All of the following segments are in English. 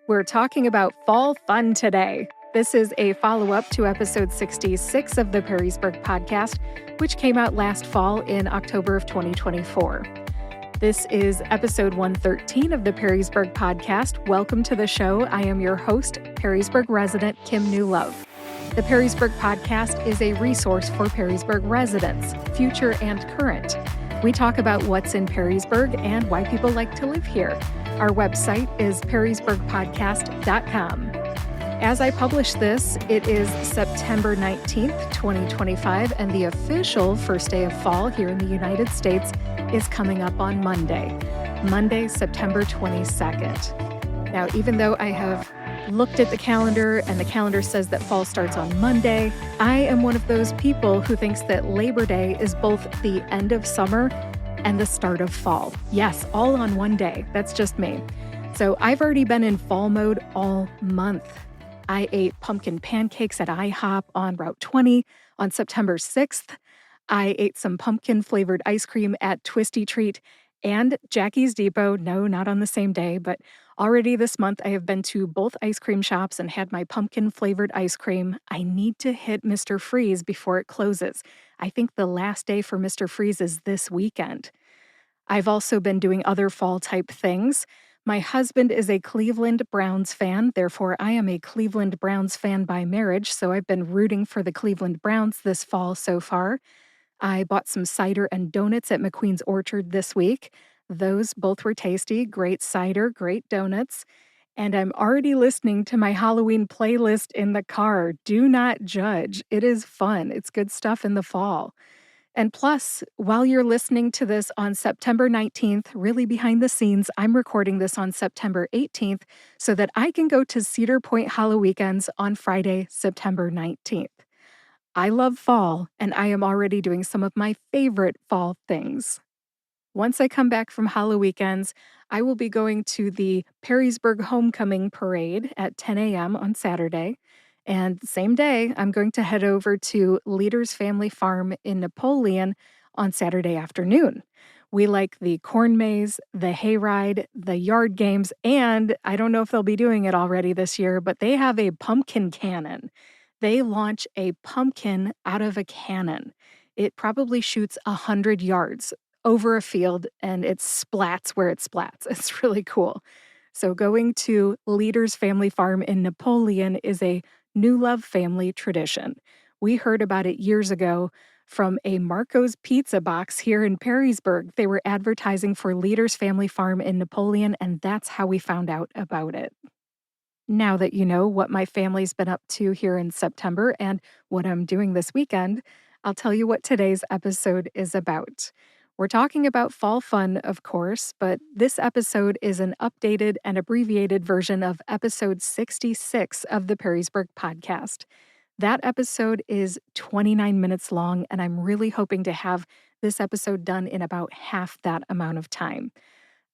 We're talking about fall fun today. This is a follow-up to episode 66 of the Perrysburg podcast, which came out last fall in October of 2024. This is episode 113 of the Perrysburg podcast. Welcome to the show. I am your host, Perrysburg resident Kim Newlove. The Perrysburg podcast is a resource for Perrysburg residents, future and current. We talk about what's in Perrysburg and why people like to live here. Our website is perrysburgpodcast.com. As I publish this, it is September 19th, 2025, and the official first day of fall here in the United States is coming up on Monday, September 22nd. Now, even though I have looked at the calendar and the calendar says that fall starts on Monday, I am one of those people who thinks that Labor Day is both the end of summer and the start of fall. Yes, all on one day. That's just me. So I've already been in fall mode all month. I ate pumpkin pancakes at IHOP on Route 20 on September 6th. I ate some pumpkin-flavored ice cream at Twisty Treat and Jackie's Depot. No, not on the same day, but already this month I have been to both ice cream shops and had my pumpkin-flavored ice cream. I need to hit Mr. Freeze before it closes. I think the last day for Mr. Freeze is this weekend. I've also been doing other fall-type things. My husband is a Cleveland Browns fan, therefore I am a Cleveland Browns fan by marriage, so I've been rooting for the Cleveland Browns this fall so far. I bought some cider and donuts at MacQueen's Orchard this week. Those both were tasty, great cider, great donuts. And I'm already listening to my Halloween playlist in the car. Do not judge. It is fun. It's good stuff in the fall. And plus, while you're listening to this on September 19th, really behind the scenes, I'm recording this on September 18th so that I can go to Cedar Point Halloweekends on Friday, September 19th. I love fall, and I am already doing some of my favorite fall things. Once I come back from Halloweekends, I will be going to the Perrysburg Homecoming Parade at 10 a.m. on Saturday. And same day, I'm going to head over to Leader's Family Farm in Napoleon on Saturday afternoon. We like the corn maze, the hayride, the yard games, and I don't know if they'll be doing it already this year, but they have a pumpkin cannon. They launch a pumpkin out of a cannon. It probably shoots 100 yards over a field, and it splats where it splats. It's really cool. So going to Leader's Family Farm in Napoleon is a Newlove family tradition. We heard about it years ago from a Marco's Pizza box here in Perrysburg. They were advertising for Leader's Family Farm in Napoleon, and that's how we found out about it. Now that you know what my family's been up to here in September and what I'm doing this weekend, I'll tell you what today's episode is about. We're talking about fall fun, of course, but this episode is an updated and abbreviated version of episode 66 of the Perrysburg podcast. That episode is 29 minutes long, and I'm really hoping to have this episode done in about half that amount of time.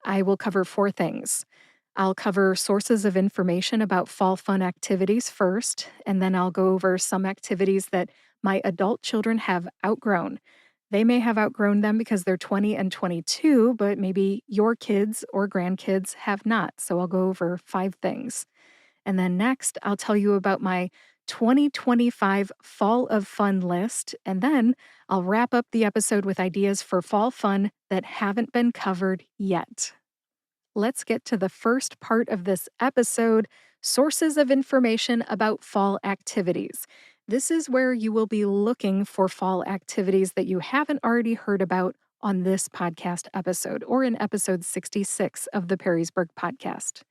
I will cover 4 things. I'll cover sources of information about fall fun activities first, and then I'll go over some activities that my adult children have outgrown. They may have outgrown them because they're 20 and 22, but maybe your kids or grandkids have not. So I'll go over 5 things. And then next, I'll tell you about my 2025 Fall of Fun list. And then I'll wrap up the episode with ideas for fall fun that haven't been covered yet. Let's get to the first part of this episode, sources of information about fall activities. This is where you will be looking for fall activities that you haven't already heard about on this podcast episode or in episode 66 of the Perrysburg podcast.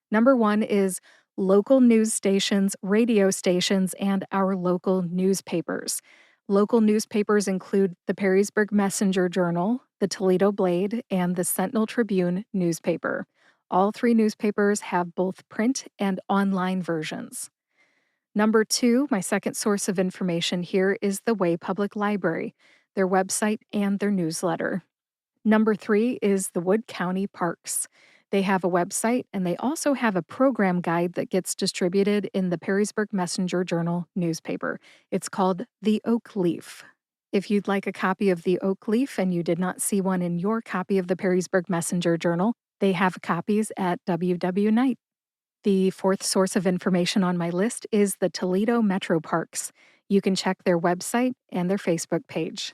Number 1 is local news stations, radio stations, and our local newspapers. Local newspapers include the Perrysburg Messenger Journal, the Toledo Blade, and the Sentinel Tribune newspaper. All 3 newspapers have both print and online versions. Number 2, my second source of information here is the Way Public Library, their website and their newsletter. Number 3 is the Wood County Parks. They have a website and they also have a program guide that gets distributed in the Perrysburg Messenger Journal newspaper. It's called The Oak Leaf. If you'd like a copy of The Oak Leaf and you did not see one in your copy of the Perrysburg Messenger Journal, they have copies at WW Knight. The fourth source of information on my list is the Toledo MetroParks. You can check their website and their Facebook page.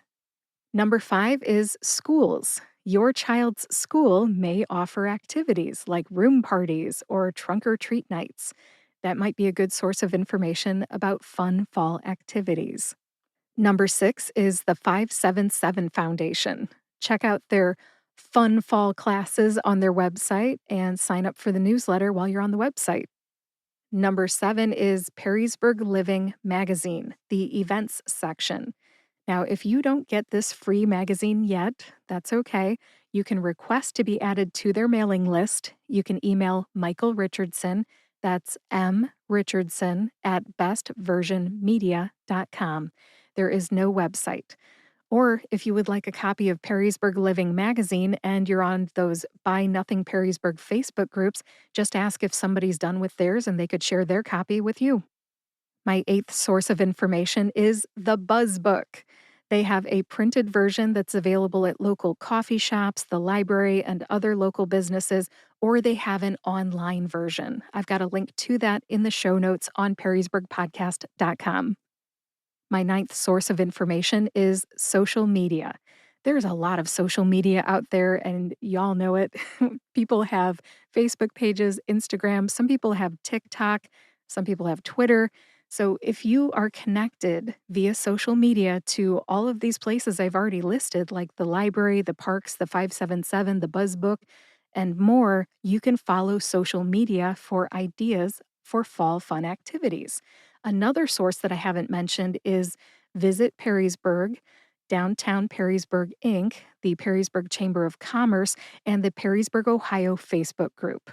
Number 5 is schools. Your child's school may offer activities like room parties or trunk or treat nights. That might be a good source of information about fun fall activities. Number 6 is the 577 Foundation. Check out their fun fall classes on their website and sign up for the newsletter while you're on the website. Number 7 is Perrysburg Living Magazine, the events section. Now, if you don't get this free magazine yet, that's okay. You can request to be added to their mailing list. You can email Michael Richardson, that's M. Richardson at bestversionmedia.com. There is no website. Or if you would like a copy of Perrysburg Living magazine and you're on those Buy Nothing Perrysburg Facebook groups, just ask if somebody's done with theirs and they could share their copy with you. My eighth source of information is the Buzz Book. They have a printed version that's available at local coffee shops, the library, and other local businesses, or they have an online version. I've got a link to that in the show notes on perrysburgpodcast.com. My ninth source of information is social media. There's a lot of social media out there, and y'all know it. People have Facebook pages, Instagram, some people have TikTok, some people have Twitter. So if you are connected via social media to all of these places I've already listed, like the library, the parks, the 577, the Buzz Book, and more, you can follow social media for ideas for fall fun activities. Another source that I haven't mentioned is Visit Perrysburg, Downtown Perrysburg Inc., the Perrysburg Chamber of Commerce, and the Perrysburg, Ohio Facebook group.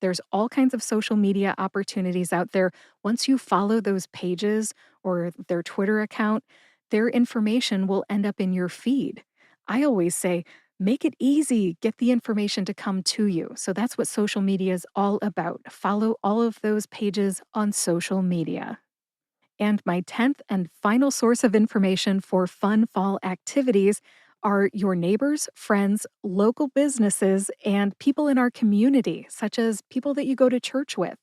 There's all kinds of social media opportunities out there. Once you follow those pages or their Twitter account, their information will end up in your feed. I always say, make it easy, get the information to come to you. So that's what social media is all about. Follow all of those pages on social media. And my 10th and final source of information for fun fall activities are your neighbors, friends, local businesses, and people in our community, such as people that you go to church with.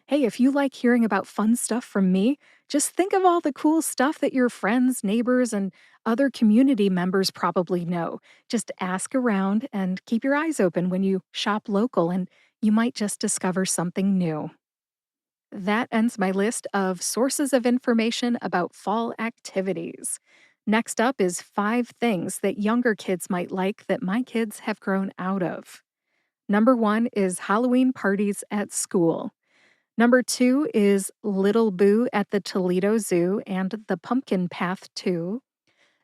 Hey, if you like hearing about fun stuff from me, just think of all the cool stuff that your friends, neighbors, and other community members probably know. Just ask around and keep your eyes open when you shop local, and you might just discover something new. That ends my list of sources of information about fall activities. Next up is 5 things that younger kids might like that my kids have grown out of. Number 1 is Halloween parties at school. Number 2 is Little Boo at the Toledo Zoo and the Pumpkin Path 2.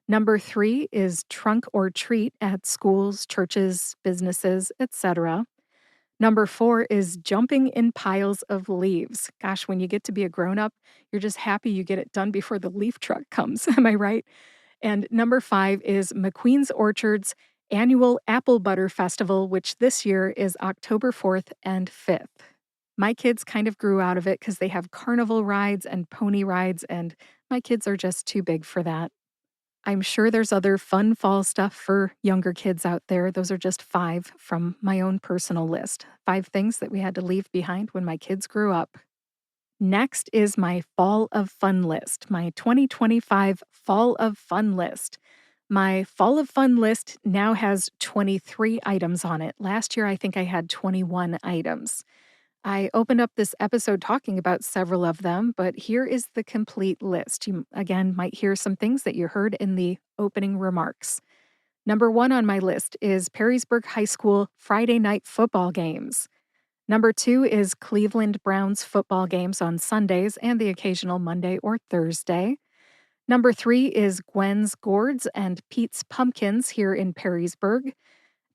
Number 3 is Trunk or Treat at schools, churches, businesses, etc. Number 4 is jumping in piles of leaves. Gosh, when you get to be a grown up, you're just happy you get it done before the leaf truck comes. Am I right? And number 5 is MacQueen's Orchard's annual Apple Butter Festival, which this year is October 4th and 5th. My kids kind of grew out of it because they have carnival rides and pony rides, and my kids are just too big for that. I'm sure there's other fun fall stuff for younger kids out there. Those are just 5 from my own personal list. 5 things that we had to leave behind when my kids grew up. Next is my Fall of Fun list, my 2025 Fall of Fun list. My Fall of Fun list now has 23 items on it. Last year, I think I had 21 items. I opened up this episode talking about several of them, but here is the complete list. You, again, might hear some things that you heard in the opening remarks. Number 1 on my list is Perrysburg High School Friday night football games. Number 2 is Cleveland Browns football games on Sundays and the occasional Monday or Thursday. Number 3 is Gwen's Gourds and Pete's Pumpkins here in Perrysburg.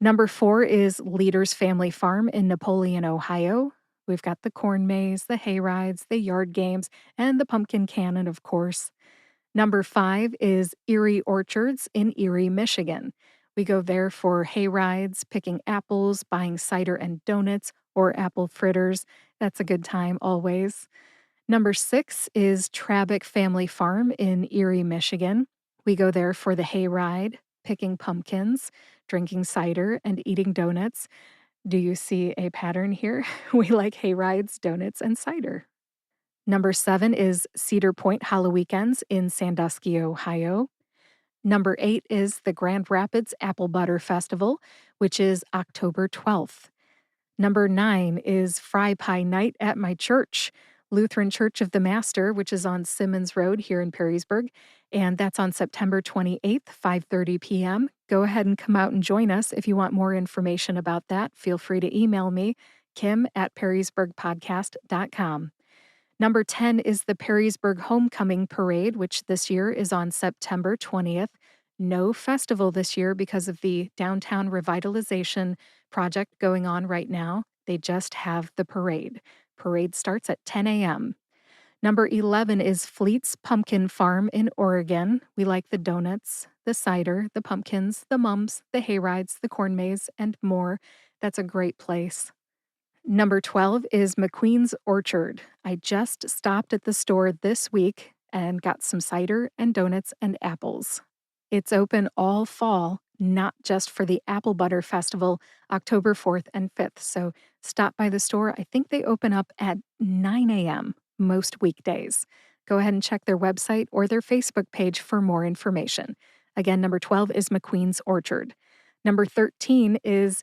Number 4 is Leader's Family Farm in Napoleon, Ohio. We've got the corn maze, the hay rides, the yard games, and the pumpkin cannon, of course. Number 5 is Erie Orchards in Erie, Michigan. We go there for hay rides, picking apples, buying cider and donuts, or apple fritters. That's a good time always. Number 6 is Trabick Family Farm in Erie, Michigan. We go there for the hay ride, picking pumpkins, drinking cider, and eating donuts. Do you see a pattern here? We like hay rides, donuts, and cider. Number 7 is Cedar Point Hollow Weekends in Sandusky, Ohio. Number 8 is the Grand Rapids Apple Butter Festival, which is October 12th. Number 9 is Fry Pie Night at my church, Lutheran Church of the Master, which is on Simmons Road here in Perrysburg, and that's on September 28th, 5:30 p.m. Go ahead and come out and join us. If you want more information about that, feel free to email me, kim@perrysburgpodcast.com. Number 10 is the Perrysburg Homecoming Parade, which this year is on September 20th. No festival this year because of the downtown revitalization project going on right now. They just have the parade. Parade starts at 10 a.m. Number 11 is Fleet's Pumpkin Farm in Oregon. We like the donuts, the cider, the pumpkins, the mums, the hay rides, the corn maze, and more. That's a great place. Number 12 is MacQueen's Orchard. I just stopped at the store this week and got some cider and donuts and apples. It's open all fall, not just for the Apple Butter Festival, October 4th and 5th. So stop by the store. I think they open up at 9 a.m. most weekdays. Go ahead and check their website or their Facebook page for more information. Again, number 12 is MacQueen's Orchard. Number 13 is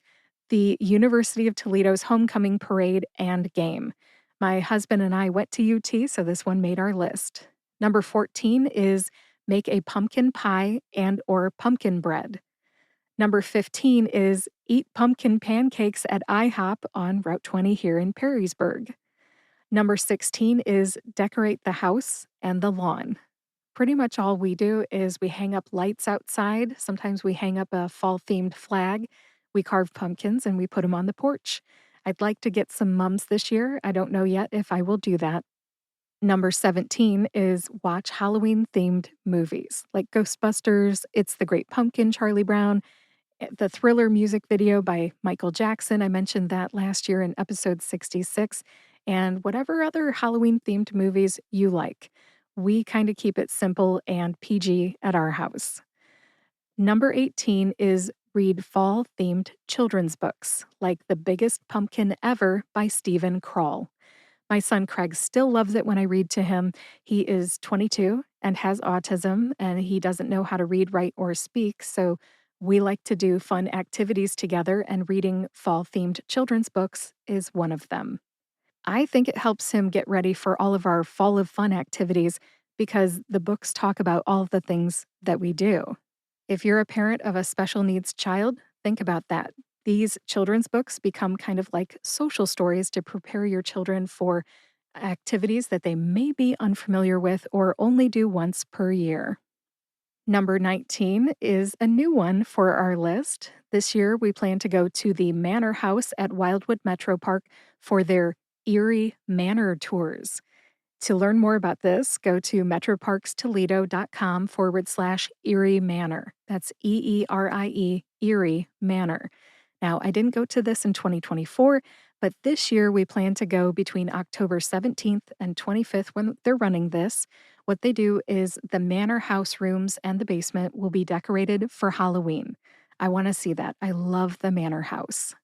the University of Toledo's Homecoming Parade and Game. My husband and I went to UT, so this one made our list. Number 14 is Make a Pumpkin Pie and or Pumpkin Bread. Number 15 is Eat Pumpkin Pancakes at IHOP on Route 20 here in Perrysburg. Number 16 is Decorate the House and the Lawn. Pretty much all we do is we hang up lights outside. Sometimes we hang up a fall-themed flag. We carve pumpkins and we put them on the porch. I'd like to get some mums this year. I don't know yet if I will do that. Number 17 is watch Halloween-themed movies like Ghostbusters, It's the Great Pumpkin, Charlie Brown, the Thriller music video by Michael Jackson. I mentioned that last year in episode 66, and whatever other Halloween-themed movies you like. We kind of keep it simple and PG at our house. Number 18 is read fall-themed children's books, like The Biggest Pumpkin Ever by Stephen Chorale. My son Craig still loves it when I read to him. He is 22 and has autism, and he doesn't know how to read, write, or speak, so we like to do fun activities together, and reading fall-themed children's books is one of them. I think it helps him get ready for all of our Fall of Fun activities because the books talk about all of the things that we do. If you're a parent of a special needs child, think about that. These children's books become kind of like social stories to prepare your children for activities that they may be unfamiliar with or only do once per year. Number 19 is a new one for our list. This year, we plan to go to the Manor House at Wildwood Metropark for their Erie Manor Tours. To learn more about this, go to metroparkstoledo.com/Erie Manor. That's EERIE, Erie Manor. Now, I didn't go to this in 2024, but this year we plan to go between October 17th and 25th when they're running this. What they do is the Manor House rooms and the basement will be decorated for Halloween. I want to see that. I love the Manor House.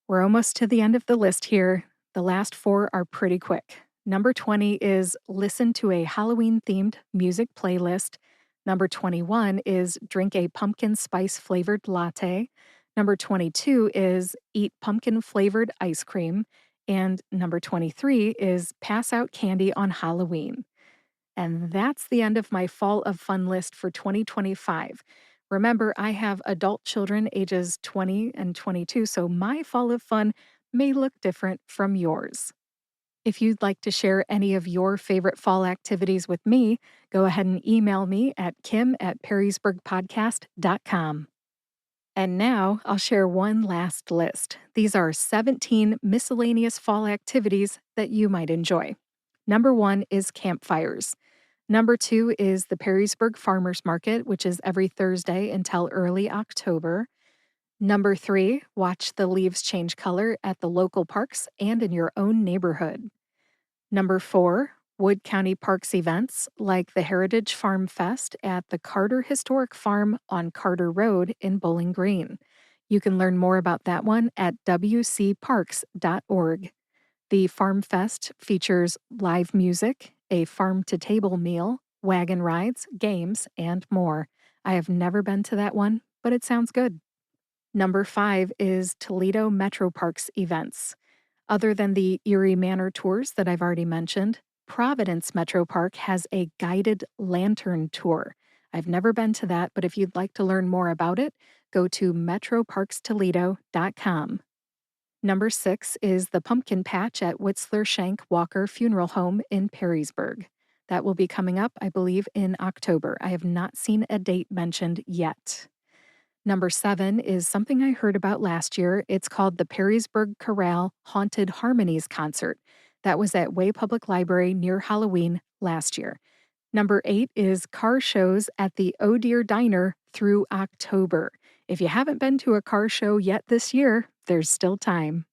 We're almost to the end of the list here. The last 4 are pretty quick. Number 20 is listen to a Halloween-themed music playlist. Number 21 is drink a pumpkin spice-flavored latte. Number 22 is eat pumpkin-flavored ice cream. And number 23 is pass out candy on Halloween. And that's the end of my Fall of Fun list for 2025. Remember, I have adult children ages 20 and 22, so my Fall of Fun may look different from yours. If you'd like to share any of your favorite fall activities with me, go ahead and email me at kim@perrysburgpodcast.com. And now I'll share one last list. These are 17 miscellaneous fall activities that you might enjoy. Number 1 is Campfires. Number 2 is the Perrysburg Farmers Market, which is every Thursday until early October. Number 3, watch the leaves change color at the local parks and in your own neighborhood. Number 4, Wood County Parks events like the Heritage Farm Fest at the Carter Historic Farm on Carter Road in Bowling Green. You can learn more about that one at wcparks.org. The Farm Fest features live music, a farm-to-table meal, wagon rides, games, and more. I have never been to that one, but it sounds good. Number 5 is Toledo MetroParks events. Other than the Erie Manor tours that I've already mentioned, Providence Metropark has a guided lantern tour. I've never been to that, but if you'd like to learn more about it, go to metroparkstoledo.com. Number 6 is the Pumpkin Patch at Witzler-Shank-Walker Funeral Home in Perrysburg. That will be coming up, I believe, in October. I have not seen a date mentioned yet. Number 7 is something I heard about last year. It's called the Perrysburg Chorale Haunted Harmonies concert. That was at Way Public Library near Halloween last year. Number 8 is car shows at the Oh Dear Diner through October. If you haven't been to a car show yet this year, there's still time.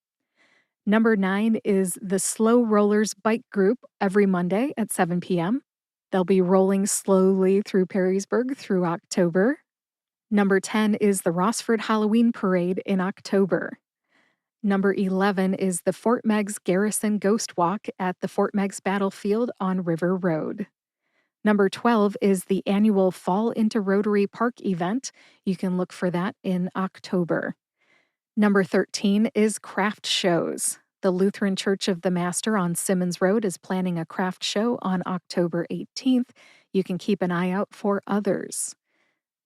Number 9 is the Slow-Rollers bike group every Monday at 7 p.m. They'll be rolling slowly through Perrysburg through October. Number 10 is the Rossford Halloween Parade in October. Number 11 is the Meigs Garrison Ghost Walk at the Meigs Battlefield on River Road. Number 12 is the annual Fall into Rotary Park event. You can look for that in October. Number 13 is craft shows. The Lutheran Church of the Master on Simmons Road is planning a craft show on October 18th. You can keep an eye out for others.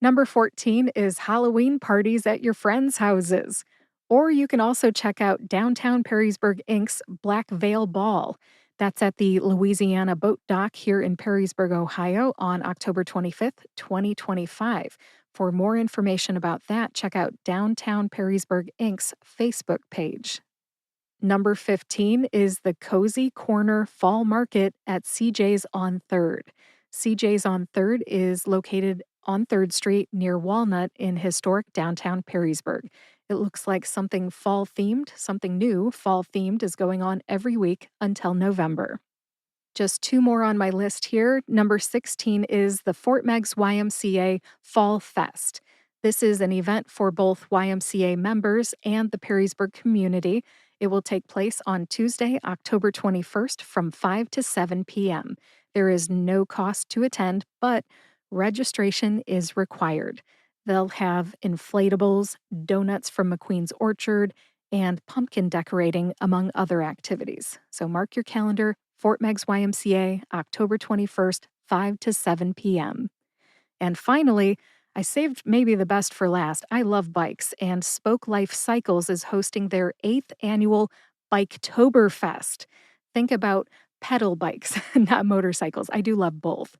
Number 14 is Halloween parties at your friends' houses. Or you can also check out Downtown Perrysburg Inc.'s Black Veil Ball. That's at the Louisiana Boat Dock here in Perrysburg, Ohio on October 25th, 2025. For more information about that, check out Downtown Perrysburg Inc.'s Facebook page. Number 15 is the Cozy Corner Fall Market at CJ's on 3rd. CJ's on 3rd is located on 3rd Street near Walnut in historic downtown Perrysburg. It looks like something fall-themed, something new fall-themed is going on every week until November. Just 2 more on my list here. Number 16 is the Fort Meigs YMCA Fall Fest. This is an event for both YMCA members and the Perrysburg community. It will take place on Tuesday, October 21st from 5 to 7 p.m. There is no cost to attend, but registration is required. They'll have inflatables, donuts from MacQueen's Orchard, and pumpkin decorating, among other activities. So mark your calendar, Fort Meigs YMCA, October 21st, 5 to 7 p.m. And finally, I saved maybe the best for last. I love bikes, and Spoke Life Cycles is hosting their 8th annual Biketoberfest. Think about pedal bikes, not motorcycles. I do love both.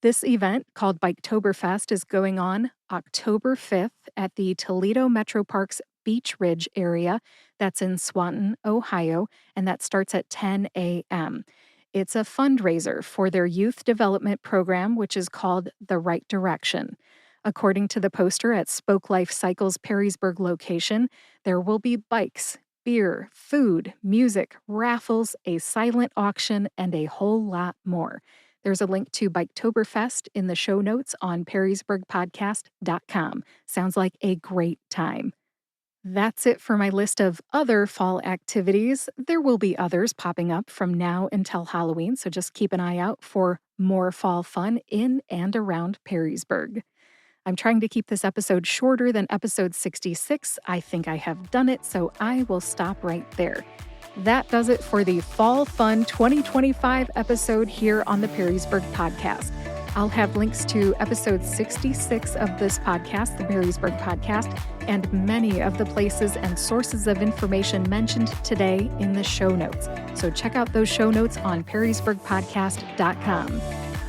This event, called Biketoberfest, is going on October 5th at the Toledo MetroParks Beach Ridge area. That's in Swanton, Ohio, and that starts at 10 a.m. It's a fundraiser for their youth development program, which is called The Right Direction. According to the poster at Spoke Life Cycles Perrysburg location, there will be bikes, beer, food, music, raffles, a silent auction, and a whole lot more. There's a link to Biketoberfest in the show notes on perrysburgpodcast.com. Sounds like a great time. That's it for my list of other fall activities. There will be others popping up from now until Halloween, so just keep an eye out for more fall fun in and around Perrysburg. I'm trying to keep this episode shorter than episode 66. I think I have done it, so I will stop right there. That does it for the Fall Fun 2025 episode here on the Perrysburg Podcast. I'll have links to episode 66 of this podcast, the Perrysburg Podcast, and many of the places and sources of information mentioned today in the show notes. So check out those show notes on perrysburgpodcast.com.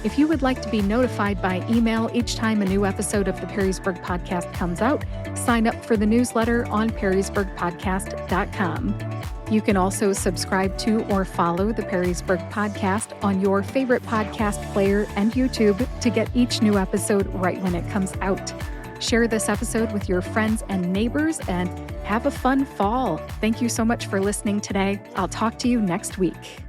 If you would like to be notified by email each time a new episode of the Perrysburg Podcast comes out, sign up for the newsletter on perrysburgpodcast.com. You can also subscribe to or follow the Perrysburg Podcast on your favorite podcast player and YouTube to get each new episode right when it comes out. Share this episode with your friends and neighbors and have a fun fall. Thank you so much for listening today. I'll talk to you next week.